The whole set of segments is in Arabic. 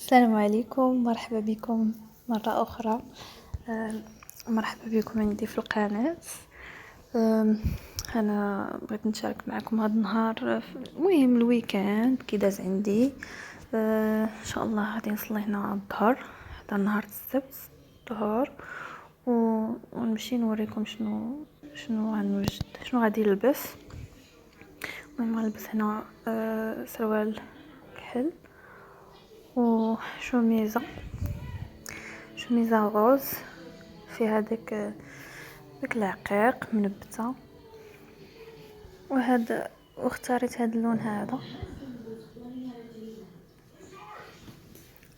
السلام عليكم، مرحبا بكم مرة أخرى. مرحبا بكم عندي في القناة. أنا بغيت نشارك معكم هذا النهار. المهم الويكاند كي داز عندي. إن شاء الله غادي نصلي هنا الظهر، هذا نهار السبت الظهر، ونمشي نوريكم شنو غنوجد، شنو غادي نلبس. المهم غنلبس هنا سروال كحل وشوميزة غوز فيها داك العقيق منبته، واختاريت هذا اللون هذا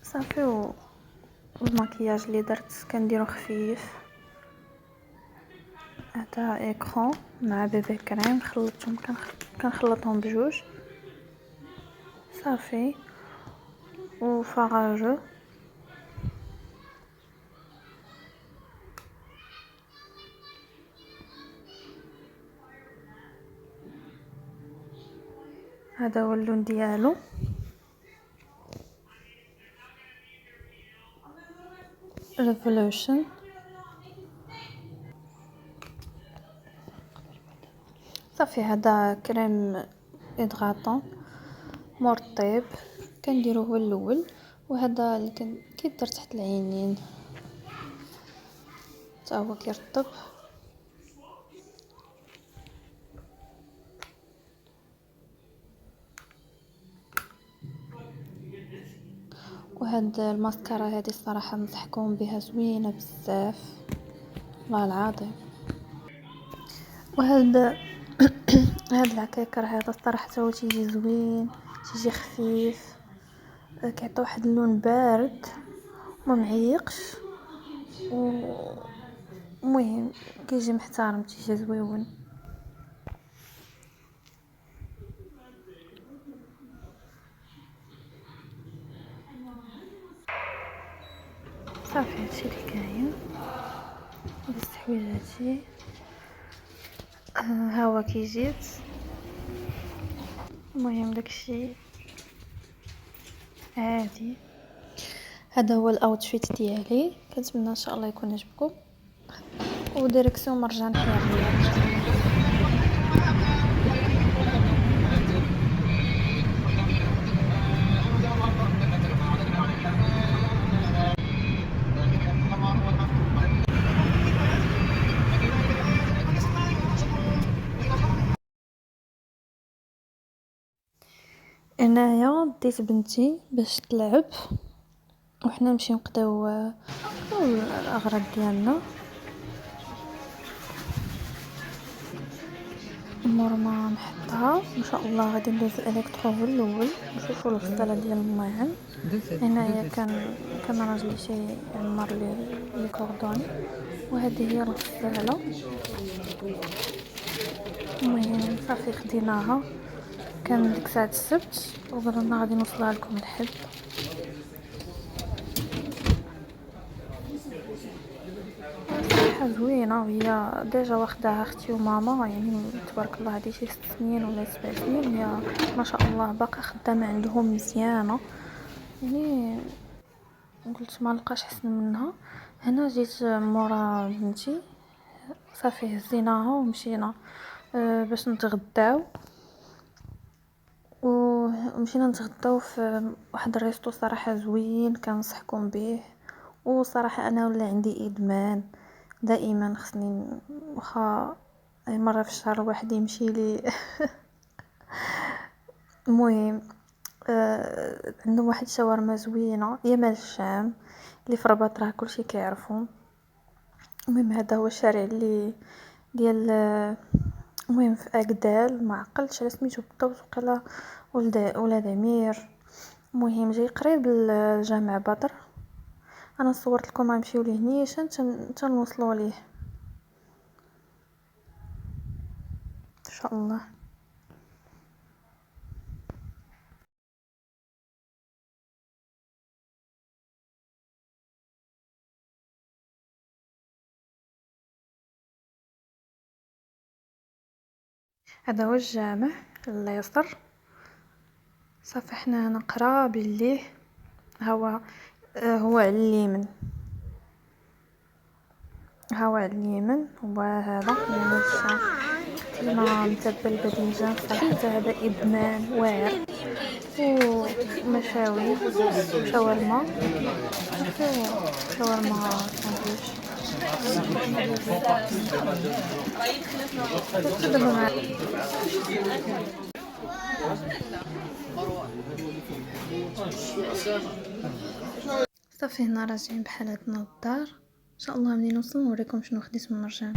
صافي. والمكياج اللي درت كنديرو خفيف، هذا ايكرون مع بيبي كريم خلطتهم، كنخلطهم بجوج صافي. وفراجو هذا هو اللون ديالو. ريفولوشن صافي. هذا كريم ادغاطون مور الطيب كنديرو هو الاول، وهذا اللي كيدير تحت العينين حتى هو كيرطب. وهاد الماسكارا هذه الصراحه نصحكم بها، زوينه بزاف والله العظيم. وهاد هاد العكاكر هذا الصراحه هو تيجي زوين، تيجي خفيف، كيعطي واحد اللون بارد وما معيقش، المهم كيجي محترم، تيجي زويون. صافي هادشي اللي كاين بس حويجاتي. ها هو كيجيت. المهم داكشي عادي. هذا هو الاوتفيت ديالي، كنتمنى ان شاء الله يكون عجبكم. وديريكسيون مرجان حرية ان شاء الله. انايا ديت بنتي باش تلعب، وحنا نمشي نقضيو الاغراض ديالنا. مور ما نحطها ان شاء الله غادي ندوز الالكترو هو الاول، نشوفوا الغساله ديال الماعن. هنايا كان راجلي شي يعمر لي كوردوني، وهذه هي الغساله. المهم صافي خديناها، كان ديك ساعه السبت وقلنا غادي نوصلها لكم الحد. صراحه زوينه، وهي ديجا واخداها اختي وماما، يعني تبارك الله هذه شي 6 سنين ولا 7 سنين، هي ما شاء الله باقا خدامه عندهم مزيانه، يعني قلت ما لقاش احسن منها. هنا جيت مورا بنتي صافي هزيناها ومشينا باش نتغداو، ومشينا نتغداو في واحد الريستو صراحه زوين كنصحكم به. وصراحه انا ولا عندي ادمان، دائما خصني واخا مره في الشهر واحد يمشي لي. المهم عندهم واحد الشاورما زوينه يمال الشام اللي في الرباط، راه كلشي كيعرفهم. المهم هذا هو الشارع اللي ديال المهم في اكدال، ما عقلتش على سميتو بالضبط، وقيلا ولاد عمير. المهم جاي قريب الجامع بدر. انا صورت لكم غنمشيو ليه نيشان تنوصلوا ليه ان شاء الله. هذا هو الجامع اليسر. صافي حنا نقرا بالليه هو على اليمين، هو على اليمين. وهذا كاين متبل باذنجان صراحه، هذا ادمان واعر. ومشاوي شاورما، شاورما ساندويتش. دابا مع صافي هنا راجعين بحالاتنا للدار ان شاء الله. منين نوصل نوريكم شنو خديت من مرجان.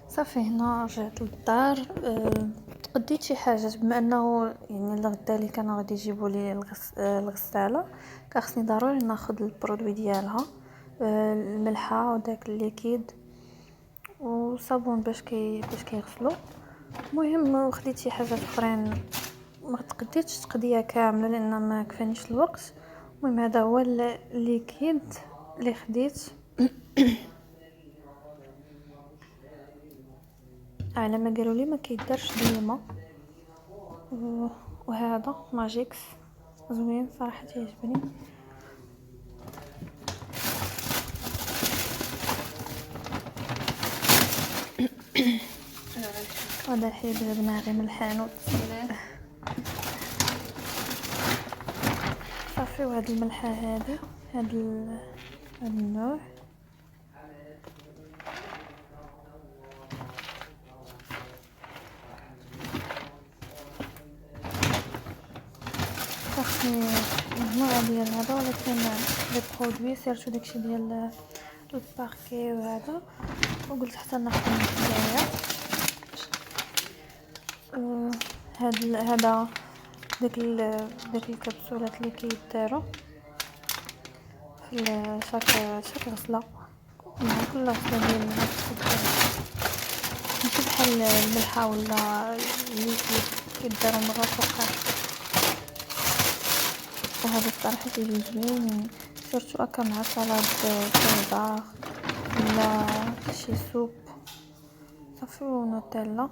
صافي هنا رجعت للدار. تقديت شي حاجات بما انه يعني الغدا اللي كانوا غادي يجيبوا لي الغساله، خصني ضروري ناخذ البرودوي ديالها، الملحه وداك الليكيد وصابون باش كيغسلوا. المهم خديت شي حاجات اخرين، ما تقديتش تقضيه كامله لان ما كفانيش الوقت. المهم هذا هو الليكيد اللي خديت على ما قالوا لي ما كيدارش ديما. وهذا ماجيكس زوين صراحه يعجبني. هذا الحليب جبناه غير من الحانوت صافي. وهاد الملحه هذه هاد النوع خاصني مجموعه ديال هذا، ولكن لي برودوي سيرتو داكشي ديال الباركي وهذا، وقلت حتى ناخذ من هنايا. هذا داك الكبسولات اللي كيداروا في شاك غسله، مع كل غسله ديال ماشي بحال الملحه ولا اللي كيداروا مره فوق. وهذا الصراحه تيجي زوين سيرتو هكا مع سلطه كزبره ولا شي سوب. صافي ونوتيلا.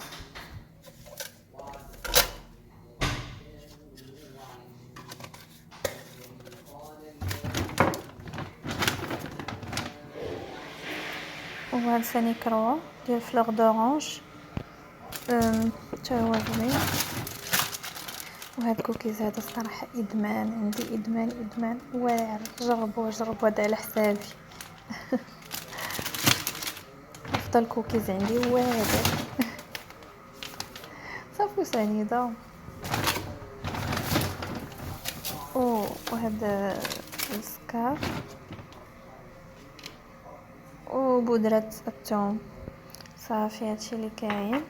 وهذا ثاني كروه ديال فلوغ دورانج تا هو زوين. وهاد الكوكيز هذا الصراحه ادمان عندي، ادمان واعر. جربوا هذا على حسابي افضل كوكيز عندي هو هذا صافي سنيده. وهذا السكر وبودرة الثوم. صافي هادشي اللي كاين.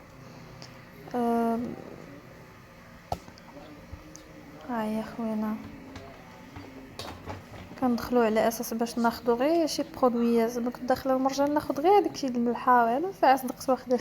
ها يا خوينا كندخلوا على اساس باش ناخذوا غير شي برودويات. كنت داخله المرجان ناخذ غير داكشي د الملحه وهذا، ساعه صدقت واخده